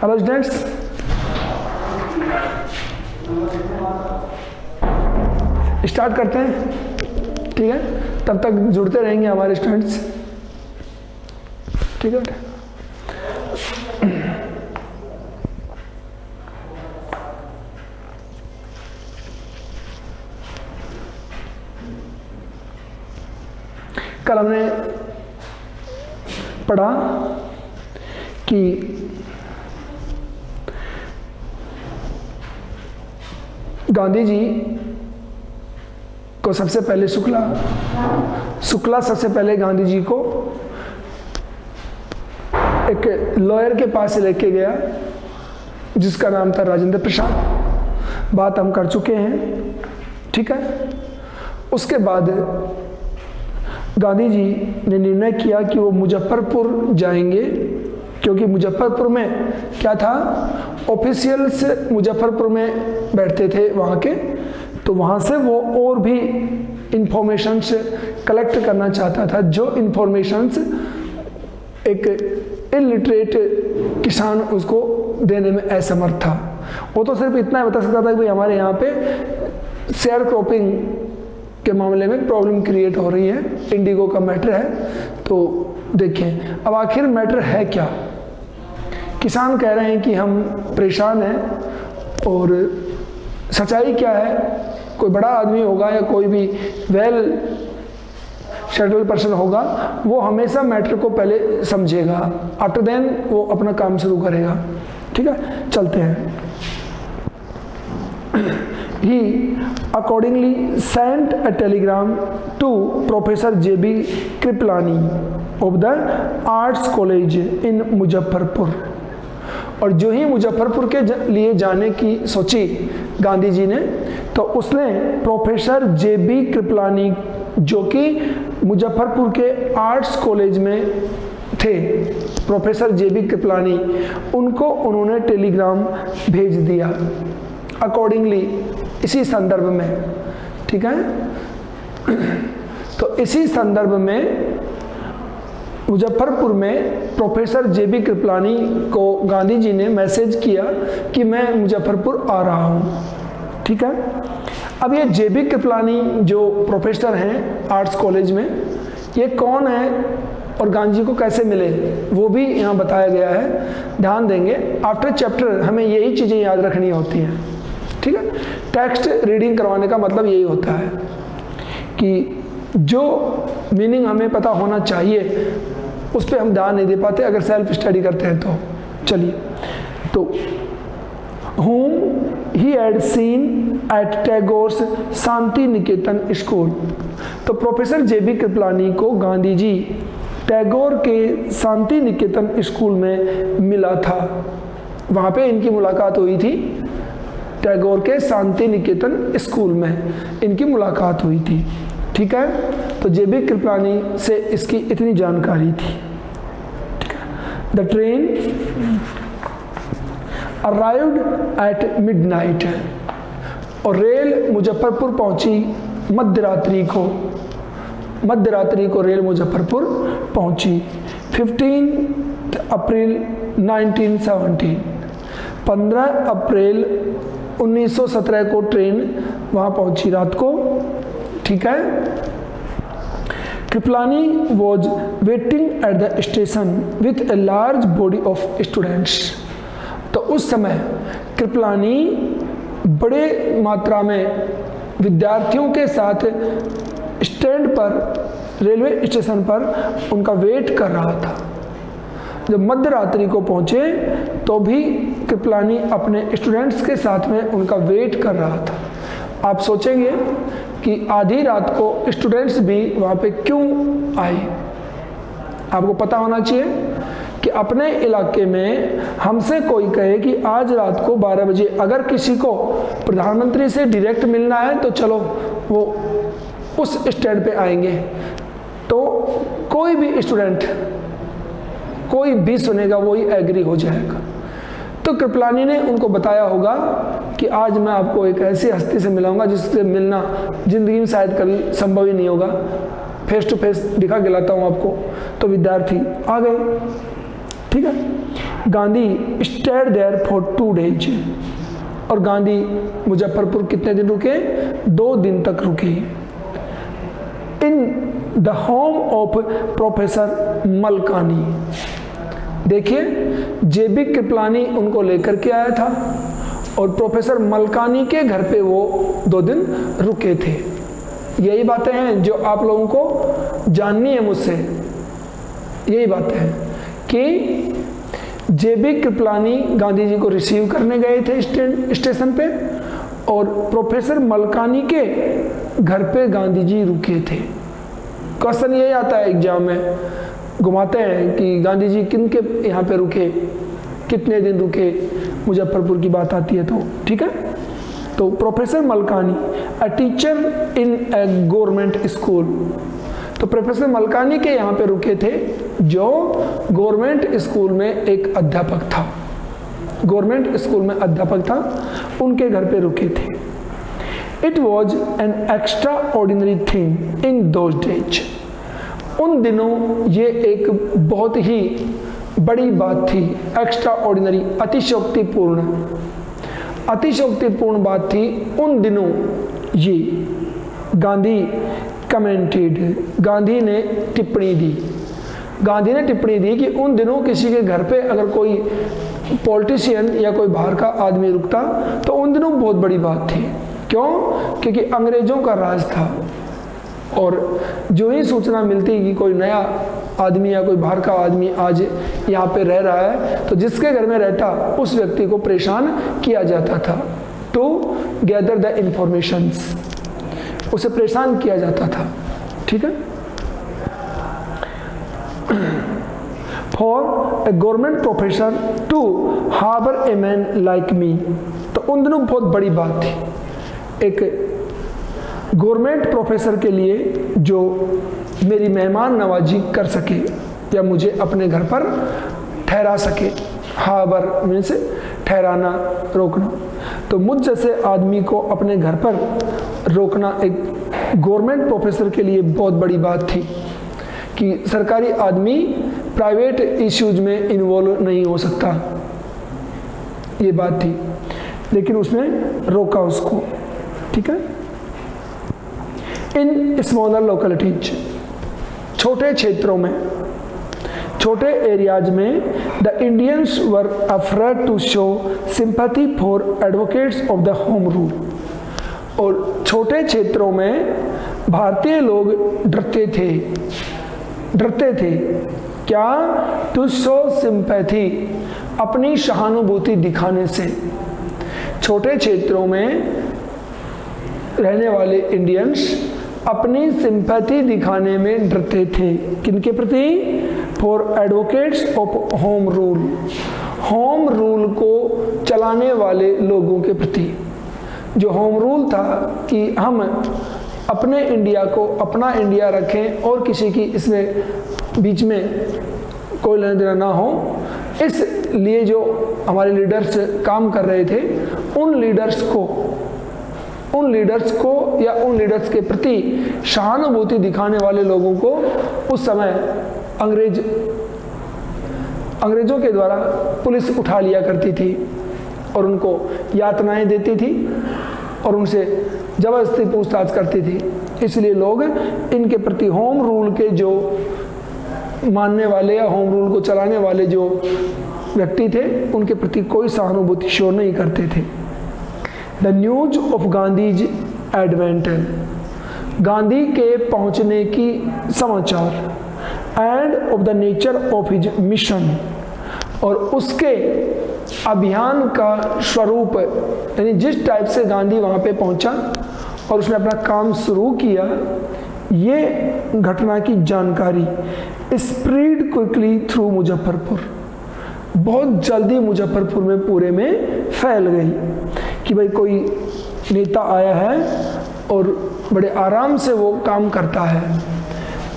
Hello students, start करते हैं। ठीक है, तब तक जुड़ते रहेंगे हमारे स्टूडेंट्स। ठीक है, कल हमने पढ़ा कि गांधी जी को सबसे पहले शुक्ला सबसे पहले गांधी जी को एक लॉयर के पास लेके गया जिसका नाम था राजेंद्र प्रसाद। बात हम कर चुके हैं। ठीक है, उसके बाद गांधी जी ने निर्णय किया कि वो मुजफ्फरपुर जाएंगे, क्योंकि मुजफ्फरपुर में क्या था, ऑफिशियल्स मुजफ्फरपुर में बैठते थे वहाँ के, तो वहाँ से वो और भी इंफॉर्मेशंस कलेक्ट करना चाहता था, जो इंफॉर्मेशंस एक इलिटरेट किसान उसको देने में असमर्थ था। वो तो सिर्फ इतना बता सकता था कि भाई हमारे यहाँ पे शेयर क्रॉपिंग के मामले में प्रॉब्लम क्रिएट हो रही है, इंडिगो का मैटर है। तो देखें अब आखिर मैटर है क्या। किसान कह रहे हैं कि हम परेशान हैं, और सच्चाई क्या है, कोई बड़ा आदमी होगा या कोई भी वेल सेटल्ड पर्सन होगा, वो हमेशा मैटर को पहले समझेगा, आफ्टर देन वो अपना काम शुरू करेगा। ठीक है, चलते हैं। He accordingly sent a telegram to Professor J.B. Kriplani of the Arts College in Muzaffarpur. और जो ही मुजफ्फरपुर के लिए जाने की सोची गांधी जी ने, तो उसने प्रोफेसर J.B. कृपलानी, जो कि मुजफ्फरपुर के आर्ट्स कॉलेज में थे, प्रोफेसर J.B. कृपलानी, उनको उन्होंने टेलीग्राम भेज दिया अकॉर्डिंगली, इसी संदर्भ में। ठीक है, तो इसी संदर्भ में मुजफ्फरपुर में प्रोफेसर J.B. कृपलानी को गांधी जी ने मैसेज किया कि मैं मुजफ्फरपुर आ रहा हूँ। ठीक है, अब ये J.B. कृपलानी जो प्रोफेसर हैं आर्ट्स कॉलेज में, ये कौन है और गांधी जी को कैसे मिले, वो भी यहाँ बताया गया है। ध्यान देंगे, आफ्टर चैप्टर हमें यही चीज़ें याद रखनी होती हैं। ठीक है, टेक्स्ट रीडिंग करवाने का मतलब यही होता है कि जो मीनिंग हमें पता होना चाहिए उस पर हम ध्यान नहीं दे पाते अगर सेल्फ स्टडी करते हैं। तो चलिए, तो whom he had seen at Tagore's Shanti Niketan school. तो प्रोफेसर J.B. कृपलानी को गांधी जी टैगोर के शांति निकेतन स्कूल में मिला था, वहाँ पे इनकी मुलाकात हुई थी। टैगोर के शांति निकेतन स्कूल में इनकी मुलाकात हुई थी। ठीक है, तो J.B. कृपलानी से इसकी इतनी जानकारी थी। The train arrived at midnight, और रेल मुजफ्फरपुर पहुंची मध्यरात्रि को रेल मुजफ्फरपुर पहुंची। 15 अप्रैल 1917, 15 अप्रैल 1917 को ट्रेन वहां पहुंची रात को। ठीक है, Kripalani was waiting at the station with a large body of students. तो उस समय कृपलानी बड़े मात्रा में विद्यार्थियों के साथ स्टैंड पर, रेलवे स्टेशन पर उनका वेट कर रहा था। जब मध्यरात्रि को पहुंचे तो भी कृपलानी अपने स्टूडेंट्स के साथ में उनका वेट कर रहा था। आप सोचेंगे कि आधी रात को स्टूडेंट्स भी वहाँ पे क्यों आए। आपको पता होना चाहिए कि अपने इलाके में हमसे कोई कहे कि आज रात को 12 बजे अगर किसी को प्रधानमंत्री से डायरेक्ट मिलना है तो चलो वो उस स्टैंड पे आएंगे, तो कोई भी स्टूडेंट, कोई भी सुनेगा, वही एग्री हो जाएगा। तो कृपलानी ने उनको बताया होगा कि आज मैं आपको एक ऐसी हस्ती से मिलाऊंगा जिससे मिलना जिंदगी में शायद कभी संभव ही नहीं होगा, फेस टू फेस दिखा के लाता हूँ आपको। तो विद्यार्थी आ गए। ठीक है। Gandhi stayed there for 2 days, और गांधी मुजफ्फरपुर कितने दिन रुके? 2 दिन तक रुके। In the home of professor Malkani, देखिए जेबी कृपलानी उनको लेकर के आया था और प्रोफेसर मलकानी के घर पे वो 2 दिन रुके थे। यही बातें हैं जो आप लोगों को जाननी है मुझसे। यही बातें हैं कि जेबी कृपलानी गांधी जी को रिसीव करने गए थे स्टेशन पे, और प्रोफेसर मलकानी के घर पे गांधी जी रुके थे। क्वेश्चन यही आता है एग्जाम में, घुमाते हैं कि गांधी जी किन के यहाँ पे रुके, कितने दिन रुके, मुजफ्फरपुर की बात आती है तो, ठीक है। तो professor Malkani a teacher in A government school, तो प्रोफेसर मलकानी के यहाँ पे रुके थे जो गवर्नमेंट स्कूल में एक अध्यापक था, गवर्नमेंट स्कूल में अध्यापक था, उनके घर पे रुके थे। It was an extra ordinary thing in those days, उन दिनों ये एक बहुत ही बड़ी बात थी। एक्स्ट्रा ऑर्डिनरी, अतिशयोक्तिपूर्ण बात थी उन दिनों ये। गांधी कमेंटेड, गांधी ने टिप्पणी दी, गांधी ने टिप्पणी दी कि उन दिनों किसी के घर पे अगर कोई पॉलिटिशियन या कोई बाहर का आदमी रुकता तो उन दिनों बहुत बड़ी बात थी। क्यों? क्योंकि अंग्रेजों का राज था, और जो ही सूचना मिलती कि कोई नया आदमी या कोई बाहर का आदमी आज यहाँ पे रह रहा है तो जिसके घर में रहता उस व्यक्ति को परेशान किया जाता था। टू गैदर द इंफॉर्मेशंस, उसे परेशान किया जाता था, ठीक है। For a government professor to harbour a man like me, तो उन दिनों बहुत बड़ी बात थी एक गवर्नमेंट प्रोफेसर के लिए जो मेरी मेहमान नवाजी कर सके या मुझे अपने घर पर ठहरा सके। हार्बर मीन्स ठहराना, रोकना। तो मुझ जैसे आदमी को अपने घर पर रोकना एक गवर्नमेंट प्रोफेसर के लिए बहुत बड़ी बात थी कि सरकारी आदमी प्राइवेट इश्यूज में इन्वॉल्व नहीं हो सकता, ये बात थी। लेकिन उसने रोका उसको, ठीक है। इन स्मॉलर लोकेलिटीज, छोटे क्षेत्रों में, छोटे एरियाज में the Indians were afraid to show sympathy for advocates of the home rule, और छोटे क्षेत्रों में भारतीय लोग डरते थे क्या? टू शो सिंपैथी, अपनी सहानुभूति दिखाने से। छोटे क्षेत्रों में रहने वाले इंडियंस अपनी सिंपैथी दिखाने में डरते थे। किनके प्रति? For advocates of home rule, home rule को चलाने वाले लोगों के प्रति। जो होम रूल था कि हम अपने इंडिया को अपना इंडिया रखें और किसी की इसमें बीच में कोई लेना देना ना हो, इसलिए जो हमारे लीडर्स काम कर रहे थे उन लीडर्स को या उन लीडर्स के प्रति सहानुभूति दिखाने वाले लोगों को उस समय अंग्रेजों के द्वारा पुलिस उठा लिया करती थी और उनको यातनाएं देती थी और उनसे जबरदस्ती पूछताछ करती थी। इसलिए लोग इनके प्रति होम रूल के जो मानने वाले या होम रूल को चलाने वाले जो व्यक्ति थे उनके प्रति कोई सहानुभूति शो नहीं करते थे। The news of Gandhi's advent, Gandhi के पहुंचने की समाचार, end of the nature of his mission, और उसके अभियान का स्वरूप, यानी जिस टाइप से गांधी वहां पे पहुंचा और उसने अपना काम शुरू किया, ये घटना की जानकारी स्प्रेड क्विकली थ्रू मुजफ्फरपुर, बहुत जल्दी मुजफ्फरपुर में पूरे में फैल गई कि भाई कोई नेता आया है और बड़े आराम से वो काम करता है।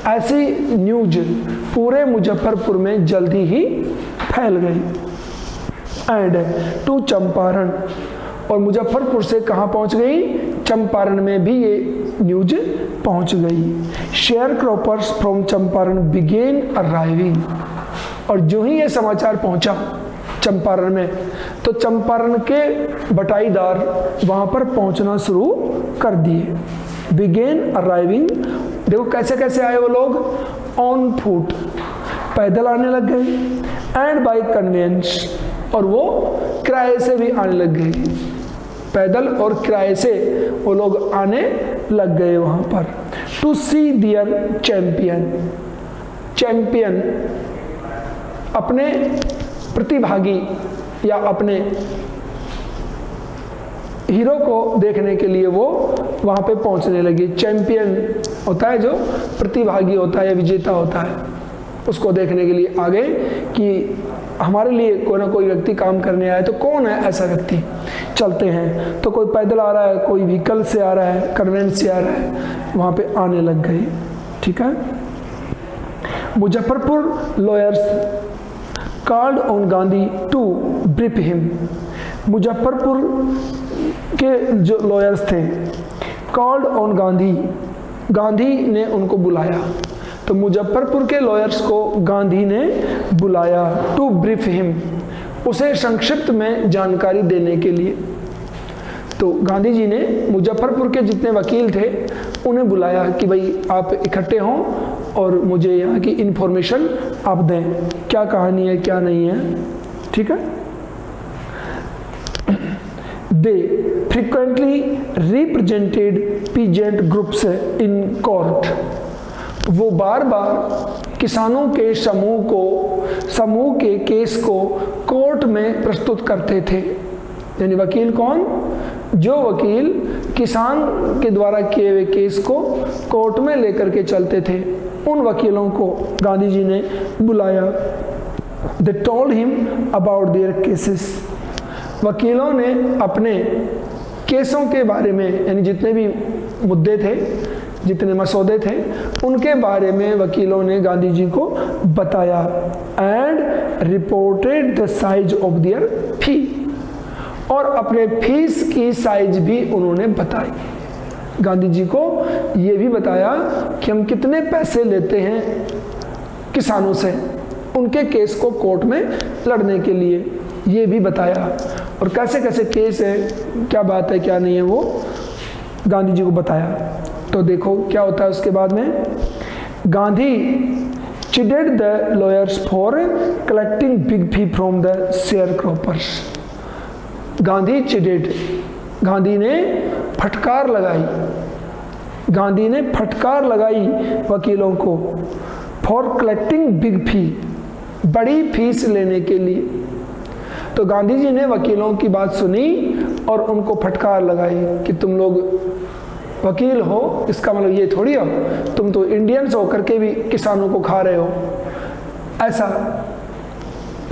ऐसी न्यूज पूरे मुजफ्फरपुर में जल्दी ही फैल गई। एंड टू चंपारण, और मुजफ्फरपुर से कहाँ पहुँच गई? चंपारण में भी ये न्यूज पहुँच गई। Sharecroppers from Champaran began arriving, और जो ही ये समाचार पहुंचा चंपारण में, तो चंपारण के बटाईदार वहां पर पहुंचना शुरू कर दिए। बिगेन अराइविंग, देखो कैसे कैसे आए वो लोग, ऑन फुट, पैदल आने लग गए, एंड बाय कन्वेंस, और वो किराए से भी आने लग गए, पैदल और किराए से वो लोग आने लग गए वहां पर। To see their champion, champion अपने प्रतिभागी या अपने हीरो को देखने के लिए वो वहां पे पहुंचने लगे। चैंपियन होता है जो प्रतिभागी होता है या विजेता होता है, उसको देखने के लिए आ गए कि हमारे लिए कोई ना कोई व्यक्ति काम करने आया, तो कौन है ऐसा व्यक्ति, चलते हैं। तो कोई पैदल आ रहा है, कोई व्हीकल से आ रहा है, कन्वेंस से आ रहा है, वहां पे आने लग गए। ठीक है। Muzaffarpur lawyers called on Gandhi to brief him, Muzaffarpur के जो लॉयर्स थे, कॉल्ड ऑन गांधी, गांधी ने उनको बुलाया, तो मुजफ्फरपुर के लॉयर्स को गांधी ने बुलाया टू ब्रीफ हिम, उसे संक्षिप्त में जानकारी देने के लिए। तो गांधी जी ने मुजफ्फरपुर के जितने वकील थे उन्हें बुलाया कि भाई आप इकट्ठे हों और मुझे यहाँ की इंफॉर्मेशन आप दें, क्या कहानी है क्या नहीं है। ठीक है। They frequently represented peasant groups in court, वो बार बार किसानों के समूह के केस को कोर्ट में प्रस्तुत करते थे। यानी वकील कौन, जो वकील किसान के द्वारा किए हुए केस को कोर्ट में लेकर के चलते थे, उन वकीलों को गांधी जी ने बुलाया। They told him about their cases, वकीलों ने अपने केसों के बारे में, यानी जितने भी मुद्दे थे, जितने मसौदे थे, उनके बारे में वकीलों ने गांधी जी को बताया। And reported the size of their fee, और अपने फीस की साइज भी उन्होंने बताई। गांधी जी को ये भी बताया कि हम कितने पैसे लेते हैं किसानों से उनके केस को कोर्ट में लड़ने के लिए, ये भी बताया। और कैसे कैसे केस है, क्या बात है क्या नहीं है, वो गांधी जी को बताया। तो देखो क्या होता है उसके बाद में, Gandhi chided the lawyers for collecting big fee from the sharecroppers. Gandhi chided, Gandhi ने फटकार लगाई, गांधी ने फटकार लगाई वकीलों को, फॉर कलेक्टिंग बिग फी, बड़ी फीस लेने के लिए। तो गांधी जी ने वकीलों की बात सुनी और उनको फटकार लगाई कि तुम लोग वकील हो, इसका मतलब ये थोड़ी हो तुम तो इंडियंस हो करके भी किसानों को खा रहे हो, ऐसा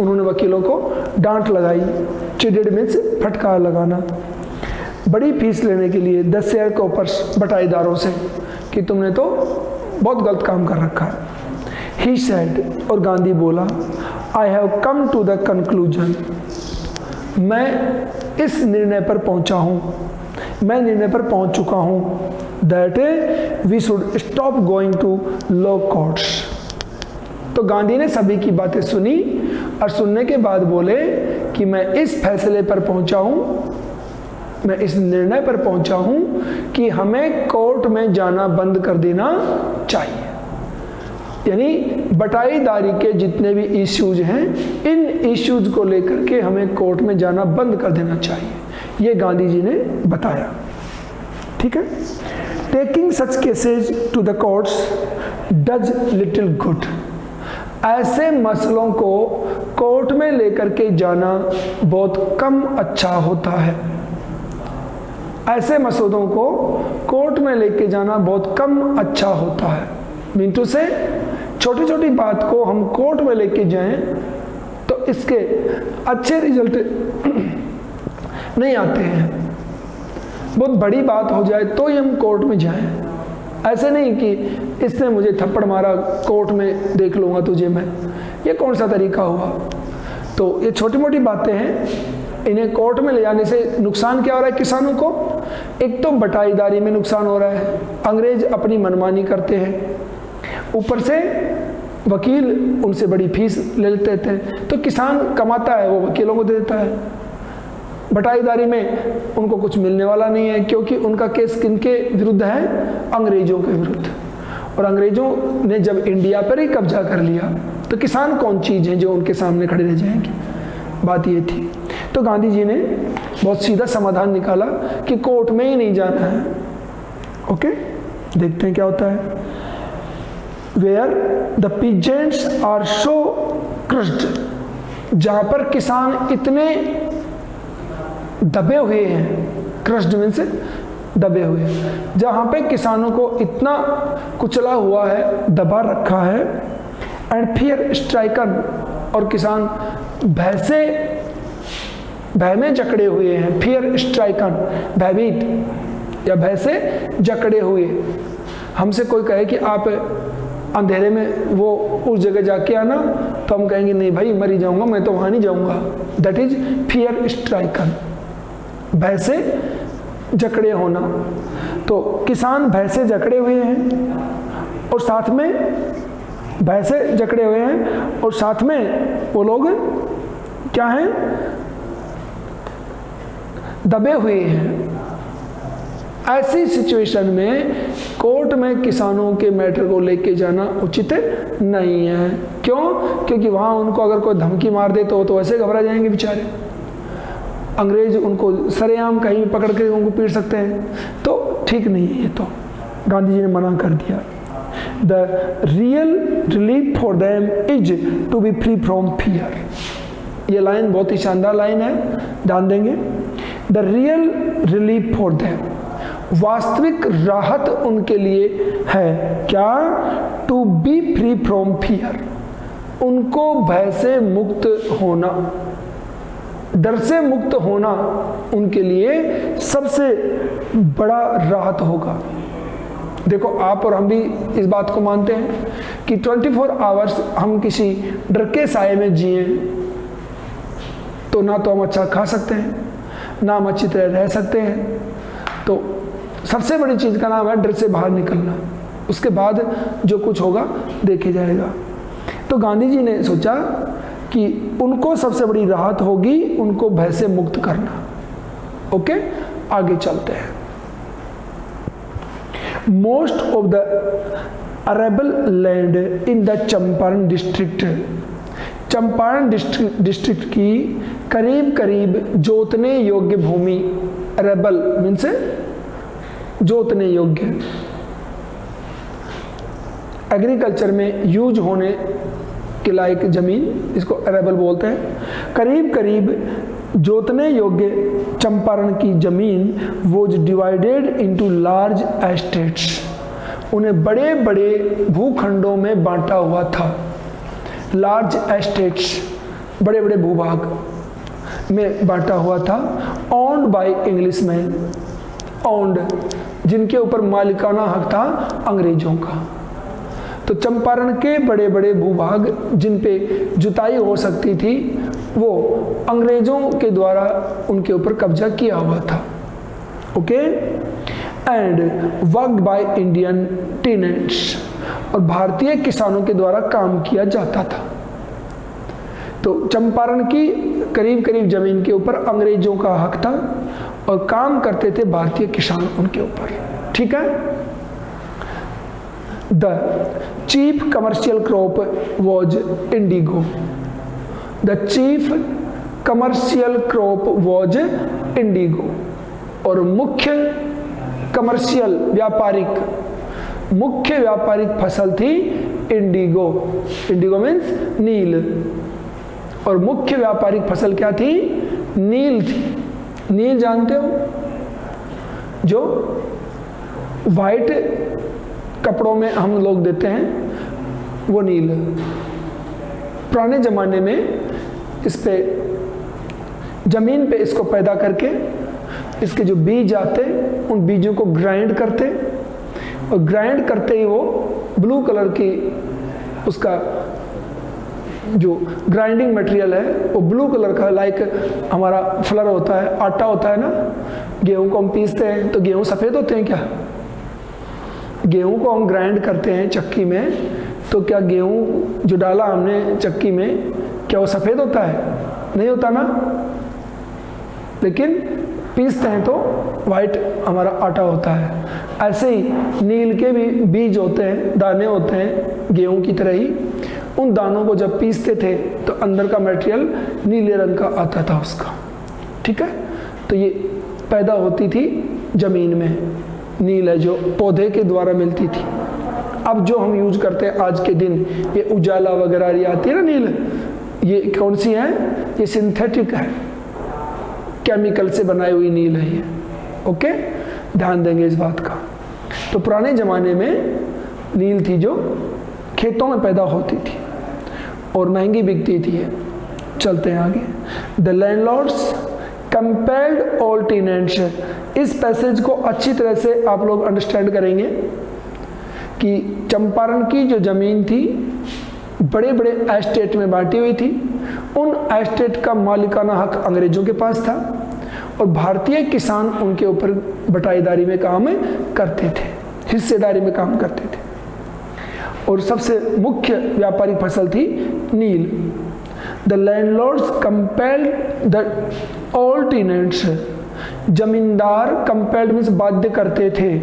उन्होंने वकीलों को डांट लगाई। चिडेड मीन्स फटकार लगाना, बड़ी फीस लेने के लिए 10 शेयर क्रॉपर्स, बटाईदारों से, कि तुमने तो बहुत गलत काम कर रखा है। ही सेड, और गांधी बोला, I have come to the conclusion, मैं इस निर्णय पर पहुंचा हूं, मैं निर्णय पर पहुंच चुका हूं, that we should stop going to law courts. तो गांधी ने सभी की बातें सुनी और सुनने के बाद बोले कि मैं इस फैसले पर पहुंचा हूं, मैं इस निर्णय पर पहुंचा हूं कि हमें कोर्ट में जाना बंद कर देना चाहिए। यानी बटाईदारी के जितने भी इश्यूज हैं, इन इश्यूज को लेकर के हमें कोर्ट में जाना बंद कर देना चाहिए, ये गांधी जी ने बताया। ठीक है। Taking such cases to the courts does little good, ऐसे मसलों को कोर्ट में लेकर के जाना बहुत कम अच्छा होता है। ऐसे मसौदों को कोर्ट में लेके जाना बहुत कम अच्छा होता है। मीनू से छोटी छोटी बात को हम कोर्ट में लेके जाएं तो इसके अच्छे रिजल्ट नहीं आते हैं। बहुत बड़ी बात हो जाए तो ही हम कोर्ट में जाएं, ऐसे नहीं कि इसने मुझे थप्पड़ मारा कोर्ट में देख लूँगा तुझे मैं, ये कौन सा तरीका हुआ। तो ये छोटी मोटी बातें हैं, इन्हें कोर्ट में ले जाने से नुकसान क्या हो रहा है किसानों को। एक तो बटाईदारी में नुकसान हो रहा है, अंग्रेज अपनी मनमानी करते हैं, ऊपर से वकील उनसे बड़ी फीस ले लेते थे, तो किसान कमाता है वो वकीलों को दे देता है। बटाईदारी में उनको कुछ मिलने वाला नहीं है, क्योंकि उनका केस किनके विरुद्ध है? अंग्रेजों के विरुद्ध। और अंग्रेजों ने जब इंडिया पर ही कब्जा कर लिया तो किसान कौन चीज़ है जो उनके सामने खड़े रह जाएंगे? बात ये थी। तो गांधी जी ने बहुत सीधा समाधान निकाला कि कोर्ट में ही नहीं जाना है। ओके, देखते हैं क्या होता है। Where the peasants are so crushed, जहां पर किसान इतने दबे हुए हैं, क्रस्ड मीन्स दबे हुए, जहां पे किसानों को इतना कुचला हुआ है, दबा रखा है, एंड फियर स्ट्राइकन, और किसान भय में जकड़े हुए हैं। फियर स्ट्राइकन, भयभीत या भय से जकड़े हुए। हमसे कोई कहे कि आप अंधेरे में वो उस जगह जाके आना, तो हम कहेंगे नहीं भाई, मर ही जाऊंगा, मैं तो वहां नहीं जाऊंगा। दैट इज फियर स्ट्राइकन, भय से जकड़े होना। तो किसान भय से जकड़े हुए हैं, और साथ में भय से जकड़े हुए हैं, और साथ में वो लोग क्या हैं? दबे हुए हैं। ऐसी सिचुएशन में कोर्ट में किसानों के मैटर को लेके जाना उचित नहीं है। क्यों? क्योंकि वहां उनको अगर कोई धमकी मार दे तो वैसे घबरा जाएंगे बेचारे। अंग्रेज उनको सरेआम कहीं पकड़ के उनको पीट सकते हैं, तो ठीक नहीं है। ये तो गांधी जी ने मना कर दिया। The real relief for them is to be free from fear. ये लाइन बहुत ही शानदार लाइन है, ध्यान देंगे। The real relief for them, वास्तविक राहत उनके लिए है क्या? To be free from fear, उनको भय से मुक्त होना, डर से मुक्त होना उनके लिए सबसे बड़ा राहत होगा। देखो, आप और हम भी इस बात को मानते हैं कि 24 आवर्स हम किसी डर के साए में जिए तो ना तो हम अच्छा खा सकते हैं, ना हम अच्छी तरह रह सकते हैं। तो सबसे बड़ी चीज़ का नाम है डर से बाहर निकलना। उसके बाद जो कुछ होगा देखे जाएगा। तो गांधी जी ने सोचा कि उनको सबसे बड़ी राहत होगी उनको भय से मुक्त करना। ओके, आगे चलते हैं। Most of the arable land in the Champaran district, Champaran district की करीब करीब जोतने योग्य भूमि, अरेबल मीन्स जोतने योग्य, एग्रीकल्चर में यूज होने के लायक जमीन, इसको अरेबल बोलते हैं। करीब करीब जोतने योग्य चंपारण की जमीन was divided into large estates, उन्हें बड़े बड़े भूखंडों में बांटा हुआ था। लार्ज एस्टेट्स, बड़े बड़े भूभाग में बांटा हुआ था। ओन्ड बाय इंग्लिशमैन, ओन्ड जिनके ऊपर मालिकाना हक था अंग्रेजों का। तो चंपारण के बड़े बड़े भूभाग जिन पे जुताई हो सकती थी वो अंग्रेजों के द्वारा उनके ऊपर कब्जा किया हुआ था। Okay, and worked by Indian tenants, और भारतीय किसानों के द्वारा काम किया जाता था। तो चंपारण की करीब करीब जमीन के ऊपर अंग्रेजों का हक था और काम करते थे भारतीय किसान उनके ऊपर। ठीक है। The chief commercial crop was Indigo, the chief commercial crop was Indigo, और मुख्य कमर्शियल व्यापारिक फसल थी इंडिगो। इंडिगो मीन्स नील, और मुख्य व्यापारिक फसल क्या थी? नील थी। नील जानते हो, जो वाइट कपड़ों में हम लोग देते हैं, वो नील। पुराने जमाने में इस पे जमीन पे इसको पैदा करके इसके जो बीज आते उन बीजों को ग्राइंड करते, और ग्राइंड करते ही वो ब्लू कलर की उसका जो ग्राइंडिंग मटेरियल है वो ब्लू कलर का, लाइक हमारा फ्लर होता है, आटा होता है ना, गेहूं को हम पीसते हैं तो गेहूं सफ़ेद होते हैं क्या? गेहूं को हम ग्राइंड करते हैं चक्की में, तो क्या गेहूं जो डाला हमने चक्की में, क्या वो सफ़ेद होता है? नहीं होता ना। लेकिन पीसते हैं तो वाइट हमारा आटा होता है। ऐसे ही नील के भी बीज होते हैं, दाने होते हैं गेहूं की तरह ही। उन दानों को जब पीसते थे तो अंदर का मटेरियल नीले रंग का आता था उसका। ठीक है, तो ये पैदा होती थी जमीन में, नील है जो पौधे के द्वारा मिलती थी। अब जो हम यूज करते हैं आज के दिन, ये उजाला वगैरह ये आती है ना नील, ये कौन सी है? ये सिंथेटिक है, केमिकल से बनाई हुई नील है ये। ओके, ध्यान देंगे इस बात का। तो पुराने जमाने में नील थी जो खेतों में पैदा होती थी और महंगी बिकती थी। चलते हैं आगे। The landlords compelled all tenants. इस पैसेज को अच्छी तरह से आप लोग अंडरस्टैंड करेंगे कि चंपारण की जो जमीन थी बड़े बड़े एस्टेट में बांटी हुई थी। उन एस्टेट का मालिकाना हक अंग्रेजों के पास था और भारतीय किसान उनके ऊपर बटाईदारी में काम करते थे, हिस्सेदारी में काम करते थे। और सबसे मुख्य व्यापारिक फसल थी नील। The landlords compelled the all tenants. जमींदार, कंपेल्ड मीन्स बाध्य करते थे,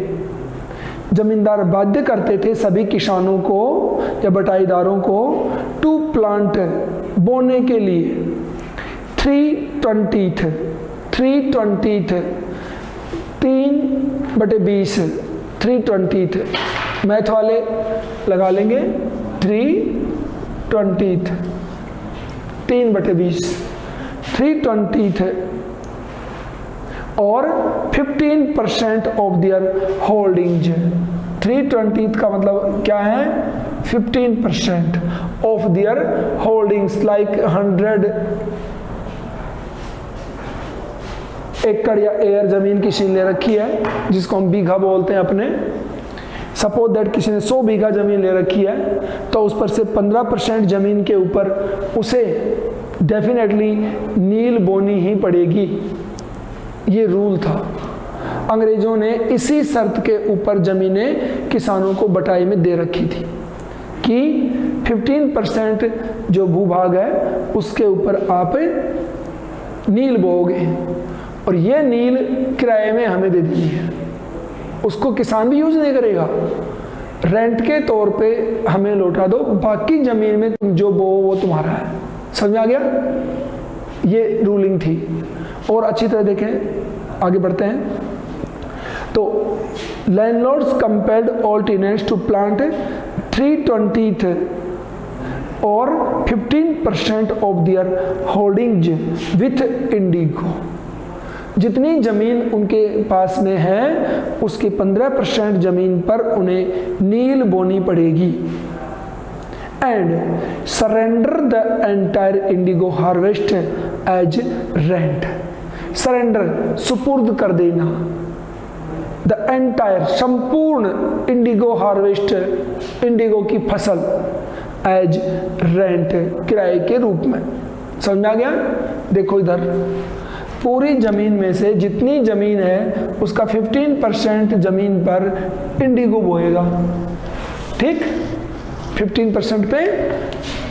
जमींदार बाध्य करते थे सभी किसानों को या बटाईदारों को टू प्लांट, बोने के लिए 3/20 3/20 3/20 मैथ वाले लगा लेंगे 3/20 3/20 3/20 और 15% ऑफ दियर होल्डिंग्स। 3/20 का मतलब क्या है? 15% ऑफ दियर होल्डिंग्स, लाइक 100 एकड़ या एयर जमीन किसी ने रखी है जिसको हम बीघा बोलते हैं अपने। सपोज दैट किसी ने 100 बीघा जमीन ले रखी है तो उस पर से 15% जमीन के ऊपर उसे डेफिनेटली नील बोनी ही पड़ेगी। ये रूल था। अंग्रेजों ने इसी शर्त के ऊपर जमीनें किसानों को बटाई में दे रखी थी कि 15% जो भूभाग है उसके ऊपर आप नील बोओगे और ये नील किराए में हमें दे देनी है। उसको किसान भी यूज नहीं करेगा, रेंट के तौर पे हमें लौटा दो, बाकी जमीन में तुम जो बो वो तुम्हारा है। समझ आ गया? ये रूलिंग थी। और अच्छी तरह देखें, आगे बढ़ते हैं। तो landlords compelled all tenants to plant 3/20 और 15% of their holdings with indigo. जितनी जमीन उनके पास में है उसकी 15% जमीन पर उन्हें नील बोनी पड़ेगी। And surrender the entire indigo harvest as rent. Surrender, सुपुर्द कर देना, द एंटायर, संपूर्ण इंडिगो हार्वेस्ट, इंडिगो की फसल, एज रेंट, किराए के रूप में। समझ आ गया? देखो इधर, पूरी जमीन में से जितनी जमीन है उसका 15% जमीन पर इंडिगो बोएगा। ठीक, 15% पे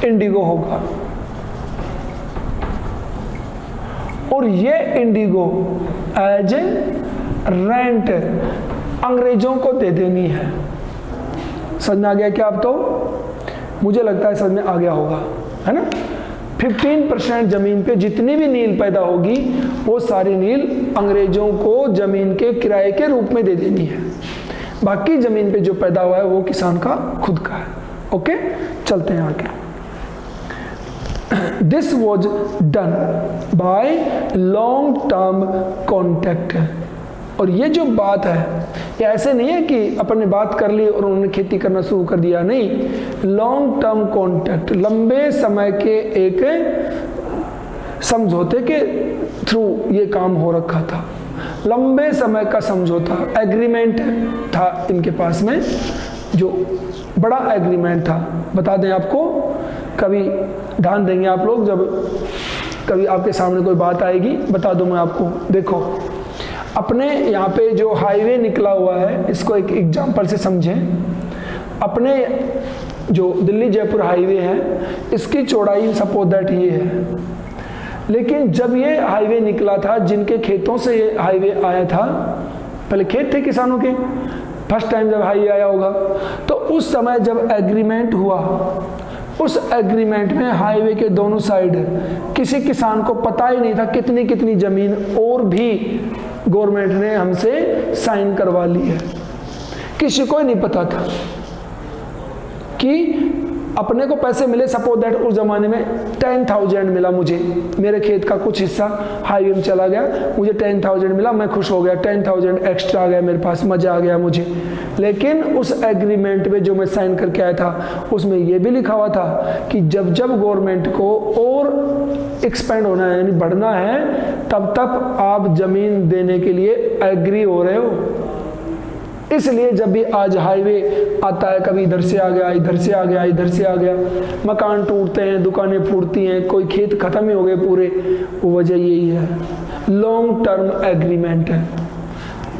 इंडिगो होगा और ये इंडिगो एज रेंट अंग्रेजों को दे देनी है। समझ आ गया क्या? अब तो मुझे लगता है समझ में आ गया होगा, है ना? 15% जमीन पे जितनी भी नील पैदा होगी वो सारी नील अंग्रेजों को जमीन के किराए के रूप में दे देनी है। बाकी जमीन पे जो पैदा हुआ है वो किसान का खुद का है। ओके, चलते हैं आगे। This was done by long term contact. और ये जो बात है ये ऐसे नहीं है कि अपन ने बात कर ली और उन्होंने खेती करना शुरू कर दिया, नहीं। लॉन्ग टर्म कॉन्टैक्ट, लंबे समय के एक समझौते के थ्रू ये काम हो रखा था। लंबे समय का समझौता, एग्रीमेंट था इनके पास में, जो बड़ा एग्रीमेंट था। बता दें आपको, कभी ध्यान देंगे आप लोग, जब कभी आपके सामने कोई बात आएगी बता दूं मैं आपको। देखो, अपने यहाँ पे जो हाईवे निकला हुआ है इसको एक एग्जांपल से समझें। अपने जो दिल्ली जयपुर हाईवे है, इसकी चौड़ाई सपोज दैट ये है। लेकिन जब ये हाईवे निकला था, जिनके खेतों से ये हाईवे आया था, पहले खेत थे किसानों के, फर्स्ट टाइम जब हाईवे आया होगा, तो उस समय जब एग्रीमेंट हुआ, उस एग्रीमेंट में हाईवे के दोनों साइड किसी किसान को पता ही नहीं था कितनी कितनी जमीन और भी गवर्नमेंट ने हमसे साइन करवा ली है। किसी को ही नहीं पता था कि अपने को पैसे मिले, सपोज दैट उस जमाने में 10,000 मिला मुझे, मेरे खेत का कुछ हिस्सा हाईवे में चला गया, मुझे 10,000 मिला, मैं खुश हो गया, 10,000 एक्स्ट्रा आ गया मेरे पास, मजा आ गया मुझे। लेकिन उस एग्रीमेंट में जो मैं साइन करके आया था, उसमें यह भी लिखा हुआ था कि जब जब गवर्नमेंट को और एक्सपेंड होना है, यानी बढ़ना है, तब तक आप जमीन देने के लिए एग्री हो रहे हो। इसलिए जब भी आज हाईवे आता है, कभी इधर से आ गया, इधर से आ गया, इधर से आ गया, मकान टूटते हैं, दुकानें फूटती हैं, कोई खेत खत्म ही हो गए पूरे, वो वजह यही है, लॉन्ग टर्म एग्रीमेंट है,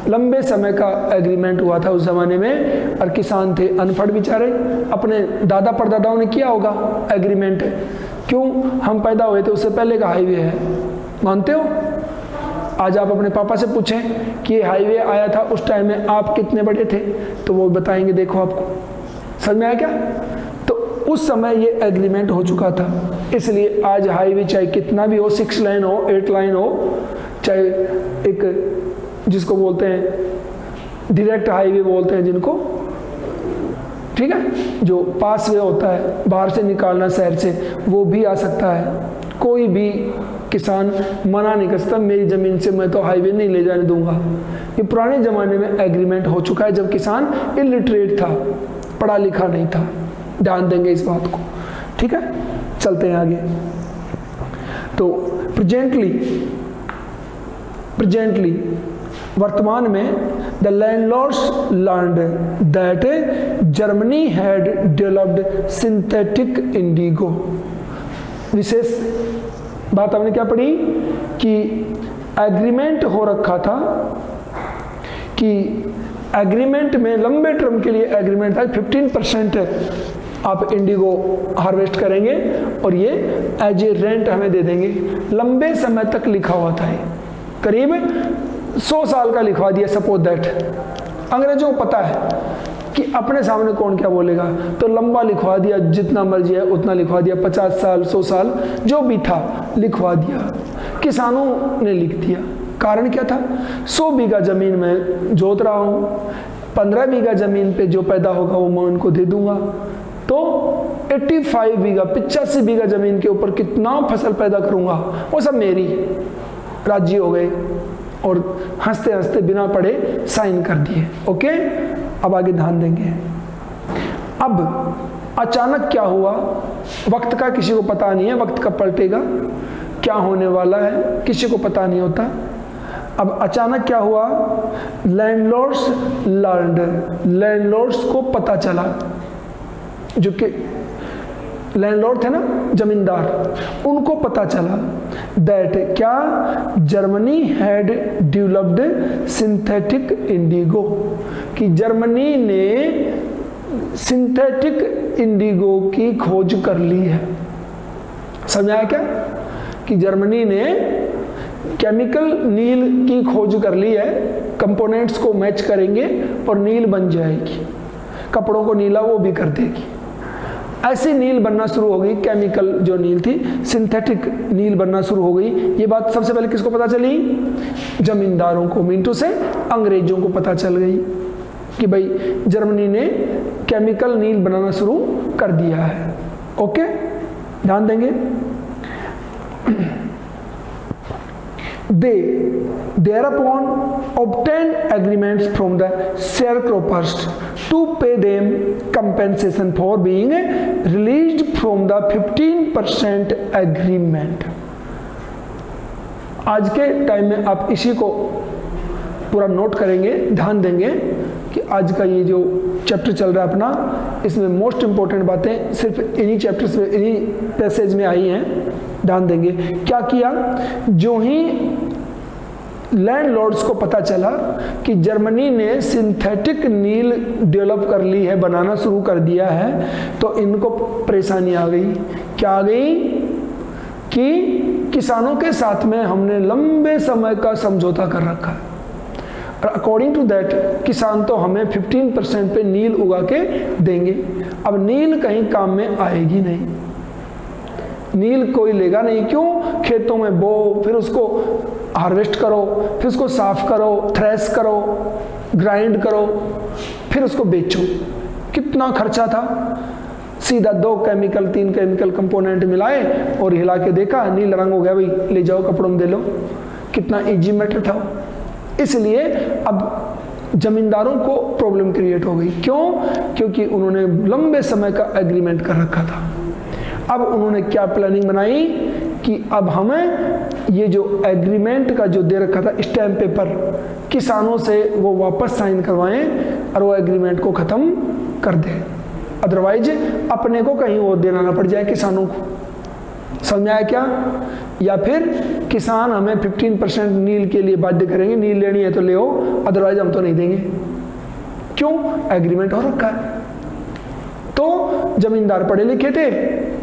लंबे समय का एग्रीमेंट हुआ था उस जमाने में। और किसान थे अनपढ़ बेचारे, अपने दादा परदादाओं ने किया होगा एग्रीमेंट, क्यों, हम पैदा हुए थे उससे पहले का हाईवे है, मानते हो? आज आप अपने पापा से पूछें कि ये हाईवे आया था उस टाइम में आप कितने बड़े थे, तो वो बताएंगे, देखो आपको समझ में आया क्या? तो उस समय ये एग्रीमेंट हो चुका था। इसलिए आज हाईवे चाहे कितना भी हो, 6 लाइन हो, 8 लाइन हो, चाहे एक जिसको बोलते हैं डायरेक्ट हाईवे बोलते हैं जिनको, ठीक है, जो पास वे होता है, बाहर से निकालना शहर से, वो भी आ सकता है। कोई भी किसान मना नहीं कर सकता, मेरी जमीन से मैं तो हाईवे नहीं ले जाने दूंगा। ये पुराने जमाने में एग्रीमेंट हो चुका है, जब किसान इलिटरेट था, पढ़ा लिखा नहीं था। ध्यान देंगे इस बात को, ठीक है। चलते हैं आगे। तो प्रेजेंटली वर्तमान में the landlords learned that Germany had developed synthetic indigo. विशेष बात हमने क्या पढ़ी कि एग्रीमेंट हो रखा था, कि एग्रीमेंट में लंबे टर्म के लिए एग्रीमेंट था, 15% आप इंडिगो हार्वेस्ट करेंगे और ये एज ए रेंट हमें दे देंगे। लंबे समय तक लिखा हुआ था, करीब 100 साल का लिखवा दिया सपोज दैट। अंग्रेजों को पता है कि अपने सामने कौन क्या बोलेगा, तो लंबा लिखवा दिया, जितना मर्जी है उतना लिखवा दिया, 50 साल 100 साल जो भी था लिखवा दिया। किसानों ने लिख दिया। कारण क्या था? 100 बीघा जमीन में जोत रहा हूँ, 15 बीघा जमीन पे जो पैदा होगा वो मैं उनको दे दूंगा, तो 85 बीघा 85 बीघा जमीन के ऊपर कितना फसल पैदा करूंगा, वो सब मेरी। राजी हो गए और हंसते हंसते बिना पढ़े साइन कर दिए। ओके, अब आगे ध्यान देंगे। अब अचानक क्या हुआ, वक्त का किसी को पता नहीं है, वक्त कब पलटेगा, क्या होने वाला है किसी को पता नहीं होता। अब अचानक क्या हुआ, लैंडलॉर्ड्स लर्न्ड, लैंडलॉर्ड्स को पता चला, जो कि लैंडलॉर्ड थे ना, जमींदार, उनको पता चला दैट क्या, Germany had developed synthetic Indigo, कि जर्मनी ने सिंथेटिक इंडिगो की खोज कर ली है। समझ आया क्या? कि जर्मनी ने केमिकल नील की खोज कर ली है, कंपोनेंट्स को मैच करेंगे और नील बन जाएगी, कपड़ों को नीला वो भी कर देगी। ऐसी नील बनना शुरू हो गई, केमिकल जो नील थी, सिंथेटिक नील बनना शुरू हो गई। ये बात सबसे पहले किसको पता चली? जमींदारों को, मींटू से अंग्रेजों को पता चल गई कि भाई जर्मनी ने केमिकल नील बनाना शुरू कर दिया है। ओके, ध्यान देंगे। They thereupon obtained agreements from the sharecroppers to pay them compensation for being released from the 15% agreement. आज के टाइम में आप इसी को पूरा नोट करेंगे, ध्यान देंगे कि आज का ये जो चैप्टर चल रहा है अपना, इसमें मोस्ट इंपॉर्टेंट बातें सिर्फ इन्हीं चैप्टर्स में, इन्हीं पैसेज में आई हैं। ध्यान देंगे। क्या किया, जो ही लैंडलॉर्ड्स को पता चला कि जर्मनी ने सिंथेटिक नील डेवलप कर ली है, बनाना शुरू कर दिया है, तो इनको परेशानी आ गई। क्या आ गई कि किसानों के साथ में हमने लंबे समय का समझौता कर रखा है, और अकॉर्डिंग टू दैट किसान तो हमें 15% पे नील उगा के देंगे। अब नील कहीं काम में आएगी नहीं, नील कोई लेगा नहीं। क्यों? खेतों में बो, फिर उसको हार्वेस्ट करो, फिर उसको साफ करो, थ्रेश करो, ग्राइंड करो, फिर उसको बेचो, कितना खर्चा था। सीधा 2 केमिकल 3 केमिकल कंपोनेंट मिलाए और हिला के देखा, नीला रंग हो गया, भाई ले जाओ कपड़ों में दे लो। कितना इजी मैटर था। इसलिए अब जमींदारों को प्रॉब्लम क्रिएट हो गई। क्यों? क्योंकि उन्होंने लंबे समय का एग्रीमेंट कर रखा था। अब उन्होंने क्या प्लानिंग बनाई कि अब हमें ये जो एग्रीमेंट का जो दे रखा था स्टैम्प पेपर, किसानों से वो वापस साइन करवाएं और वो एग्रीमेंट को ख़त्म कर दें, अदरवाइज अपने को कहीं और देना ना पड़ जाए किसानों को। समझ आया क्या? या फिर किसान हमें 15% नील के लिए बाध्य करेंगे, नील लेनी है तो ले आओ, अदरवाइज हम तो नहीं देंगे। क्यों? एग्रीमेंट हो रखा है। तो जमींदार पढ़े लिखे थे,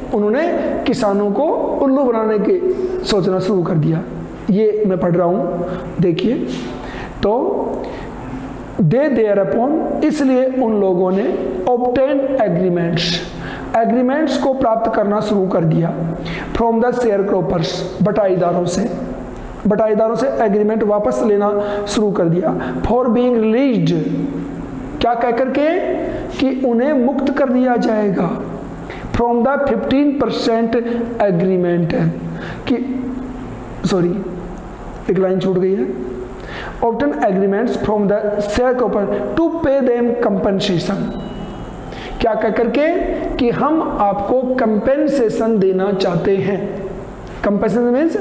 उन्होंने किसानों को उल्लू बनाने के सोचना शुरू कर दिया। ये मैं पढ़ रहा हूं, देखिए। तो दे देयर अपॉन, इसलिए उन लोगों ने ऑब्टेन एग्रीमेंट्स को प्राप्त करना शुरू कर दिया फ्रॉम द शेयर क्रॉपर्स, बटाईदारों से एग्रीमेंट वापस लेना शुरू कर दिया। फॉर बीइंग रिलीज्ड, क्या कह करके कि उन्हें मुक्त कर दिया जाएगा फ्रॉम द 15% एग्रीमेंट, कि सॉरी एक लाइन छूट गई है, obtain agreements from the sharecropper to pay them compensation. क्या कह करके कि हम आपको कंपेंसेशन देना चाहते हैं। कंपेंसेशन मीन्स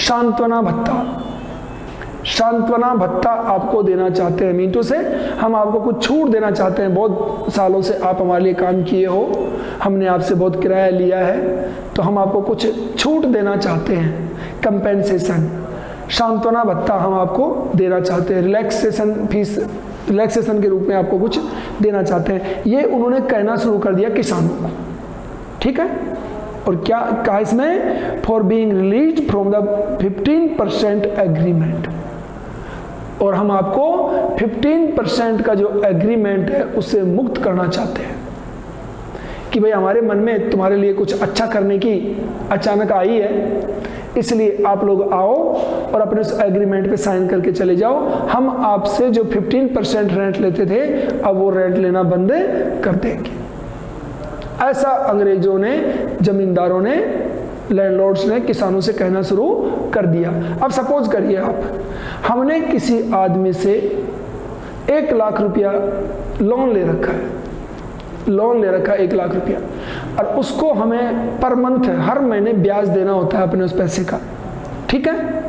सांत्वना भत्ता, सांत्वना भत्ता आपको देना चाहते हैं। मीन से हम आपको कुछ छूट देना चाहते हैं। बहुत सालों से आप हमारे लिए काम किए हो, हमने आपसे बहुत किराया लिया है, तो हम आपको कुछ छूट देना चाहते हैं। कंपेंसेशन, सांत्वना भत्ता हम आपको देना चाहते हैं। रिलैक्सेशन फीस, रिलैक्सेशन के रूप में आपको कुछ देना चाहते हैं। ये उन्होंने कहना शुरू कर दिया किसानों को। ठीक है? और क्या कहा इसमें? For being release from the 15% agreement, और हम आपको 15% का जो एग्रीमेंट है उससे मुक्त करना चाहते हैं। कि भाई हमारे मन में तुम्हारे लिए कुछ अच्छा करने की अचानक आई है, इसलिए आप लोग आओ और अपने उस एग्रीमेंट पे साइन करके चले जाओ। हम आपसे जो 15% रेंट लेते थे, अब वो रेंट लेना बंद कर देंगे। ऐसा अंग्रेजों ने, जमींदारों ने, लैंडलॉर्ड्स ने किसानों से कहना शुरू कर दिया। अब सपोज करिए आप, हमने किसी आदमी से 1 लाख रुपया लोन ले रखा है, 1 लाख रुपया, और उसको हमें पर मंथ हर महीने ब्याज देना होता है अपने उस पैसे का। ठीक है?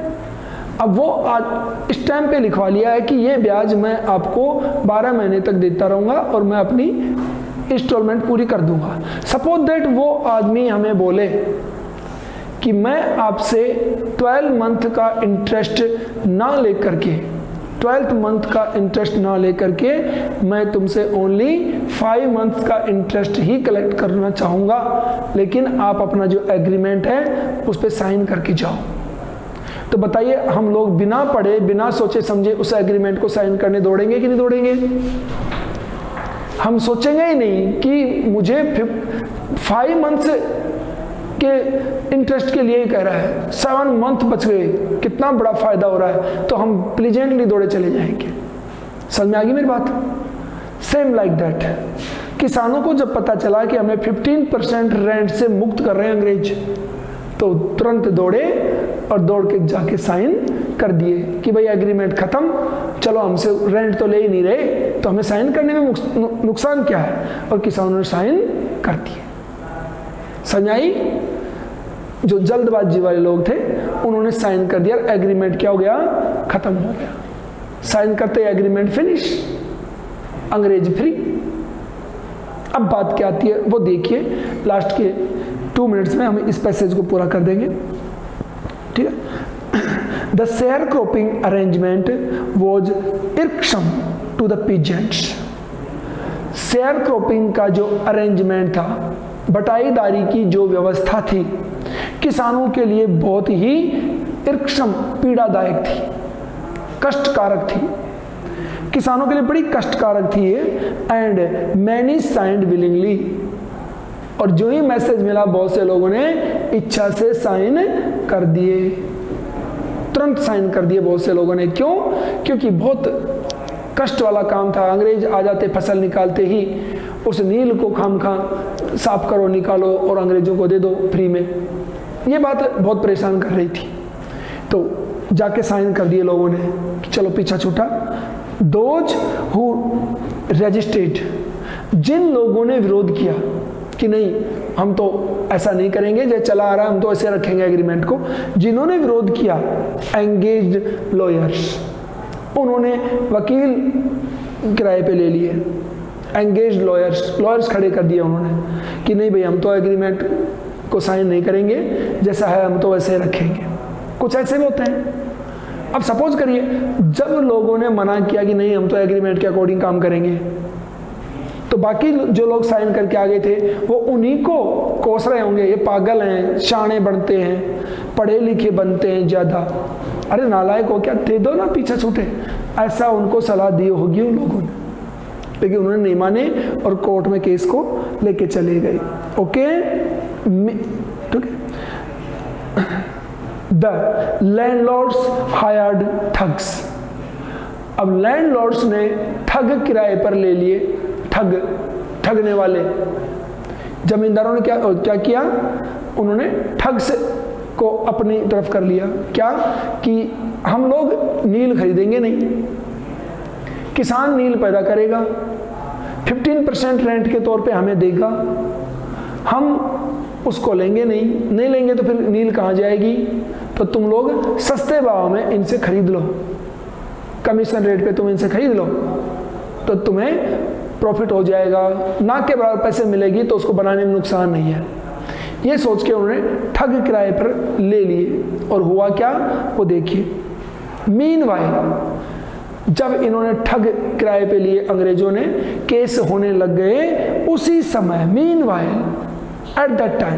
अब वो आज स्टैम्प पे लिखवा लिया है कि ये ब्याज मैं आपको 12 महीने तक देता रहूंगा और मैं अपनी इंस्टॉलमेंट पूरी कर दूंगा। सपोज दैट वो आदमी हमें बोले कि मैं आपसे 12 मंथ का इंटरेस्ट ना लेकर के, 12th मंथ का इंटरेस्ट ना लेकर के मैं तुमसे ओनली 5 मंथ का इंटरेस्ट ही कलेक्ट करना चाहूँगा, लेकिन आप अपना जो एग्रीमेंट है उस पर साइन करके जाओ। तो बताइए, हम लोग बिना पढ़े, बिना सोचे समझे उस एग्रीमेंट को साइन करने दौड़ेंगे कि नहीं दौड़ेंगे? हम सोचेंगे ही नहीं कि मुझे 5 मंथ्स के इंटरेस्ट के लिए ही कह रहा है, 7 मंथ बच गए, कितना बड़ा फायदा हो रहा है, तो हम प्लीजेंटली दौड़े चले जाएंगे। समझ में आ गई मेरी बात? सेम लाइक दैट, किसानों को जब पता चला कि हमें 15% रेंट से मुक्त कर रहे हैं अंग्रेज, तो तुरंत दौड़े और दौड़ के जाके साइन कर दिए कि भाई एग्रीमेंट खत्म, चलो हमसे रेंट तो ले ही नहीं रहे, तो हमें साइन करने में नुकसान क्या है, और किसानों ने साइन कर दिए। समझ आई? जो जल्दबाजी वाले लोग थे उन्होंने साइन कर दिया, एग्रीमेंट क्या हो गया? खत्म हो गया। साइन करते एग्रीमेंट फिनिश, अंग्रेज फ्री। अब बात क्या आती है वो देखिए, लास्ट के 2 मिनट्स में हम इस पैसेज को पूरा कर देंगे। ठीक है? The sharecropping arrangement was irksome to the peasants. Sharecropping का जो अरेंजमेंट था, बटाईदारी की जो व्यवस्था थी, किसानों के लिए बहुत ही इर्कसम, पीड़ादायक थी, कष्टकारक थी, किसानों के लिए बड़ी कष्टकारक थी ये। एंड मैनी साइंड विलिंगली, और जो ही मैसेज मिला बहुत से लोगों ने इच्छा से साइन कर दिए, तुरंत साइन कर दिए बहुत से लोगों ने। क्यों? क्योंकि बहुत कष्ट वाला काम था। अंग्रेज आ जाते फसल निकालते ही, उस नील को खामखा साफ करो, निकालो और अंग्रेजों को दे दो फ्री में। ये बात बहुत परेशान कर रही थी, तो जाके साइन कर दिए लोगों ने, चलो पीछा छूटा। दोज हु रेजिस्टेड, जिन लोगों ने विरोध किया कि नहीं हम तो ऐसा नहीं करेंगे, जो चला आ रहा है हम तो ऐसे रखेंगे एग्रीमेंट को, जिन्होंने विरोध किया, एंगेज्ड लॉयर्स, उन्होंने वकील किराए पे ले लिए। एंगेज्ड लॉयर्स खड़े कर दिए उन्होंने कि नहीं भाई हम तो एग्रीमेंट को साइन नहीं करेंगे, जैसा है हम तो वैसे रखेंगे। कुछ ऐसे भी होते हैं। अब सपोज करिए जब लोगों ने मना किया कि नहीं हम तो एग्रीमेंट के अकॉर्डिंग काम करेंगे, तो बाकी जो लोग साइन करके आ गए थे वो उन्हीं को कोस रहे होंगे, ये पागल हैं, शाणे बनते हैं, पढ़े लिखे बनते हैं ज़्यादा, अरे नालायक हो क्या, दे दो ना पीछे छूटे, ऐसा उनको सलाह दी होगी उन लोगों ने। लेकिन उन्होंने नहीं माने और कोर्ट में केस को लेके चले गए। ओके, ठीक है। द लैंडलॉर्ड्स हायर्ड ठग्स, अब लैंडलॉर्ड्स ने ठग किराए पर ले लिए, ठगने वाले जमींदारों ने क्या किया, उन्होंने ठग से को अपनी तरफ कर लिया। क्या कि हम लोग नील खरीदेंगे नहीं, किसान नील पैदा करेगा, 15% रेंट के तौर पे हमें देगा, हम उसको लेंगे नहीं लेंगे तो फिर नील कहाँ जाएगी, तो तुम लोग सस्ते भाव में इनसे खरीद लो, कमीशन रेट पे तुम इनसे खरीद लो तो तुम्हें प्रॉफिट हो जाएगा, ना के बराबर पैसे मिलेगी तो उसको बनाने में नुकसान नहीं है। ये सोच के उन्होंने ठग किराए पर ले लिए, और हुआ क्या वो देखिए। मीनवाइल जब इन्होंने ठग किराए पे लिए अंग्रेजों ने, केस होने लग गए उसी समय, मीनवाइल एट दैट टाइम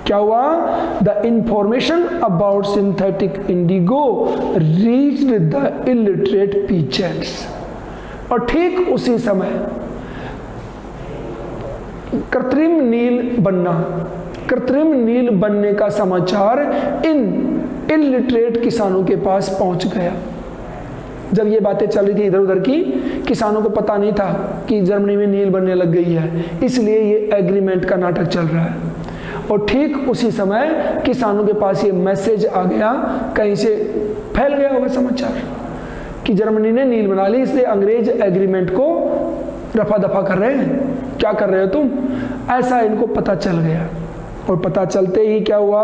क्या हुआ, the information about synthetic Indigo reached the illiterate peasants, और ठीक उसी समय कृत्रिम नील बनने का समाचार इन इलिटरेट किसानों के पास पहुंच गया। जब ये बातें चल रही थी इधर उधर की, किसानों को पता नहीं था कि जर्मनी में नील बनने लग गई है, इसलिए ये एग्रीमेंट का नाटक चल रहा है। और ठीक उसी समय किसानों के पास ये मैसेज आ गया, कहीं से फैल गया होगा समाचार कि जर्मनी ने नील बना ली, इसलिए अंग्रेज एग्रीमेंट को रफा दफा कर रहे हैं, क्या कर रहे हो तुम, ऐसा इनको पता चल गया। और पता चलते ही क्या हुआ,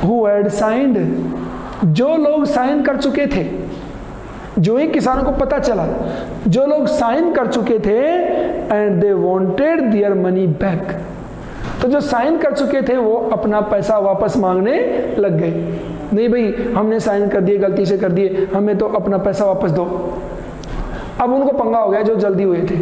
हु हैड साइंड, जो लोग साइन कर चुके थे, जो ही किसानों को पता चला, जो लोग साइन कर चुके थे, and they wanted their money back, तो जो साइन कर चुके थे वो अपना पैसा वापस मांगने लग गए। नहीं भाई हमने साइन कर दिए, गलती से कर दिए, हमें तो अपना पैसा वापस दो। अब उनको पंगा हो गया जो जल्दी हुए थे,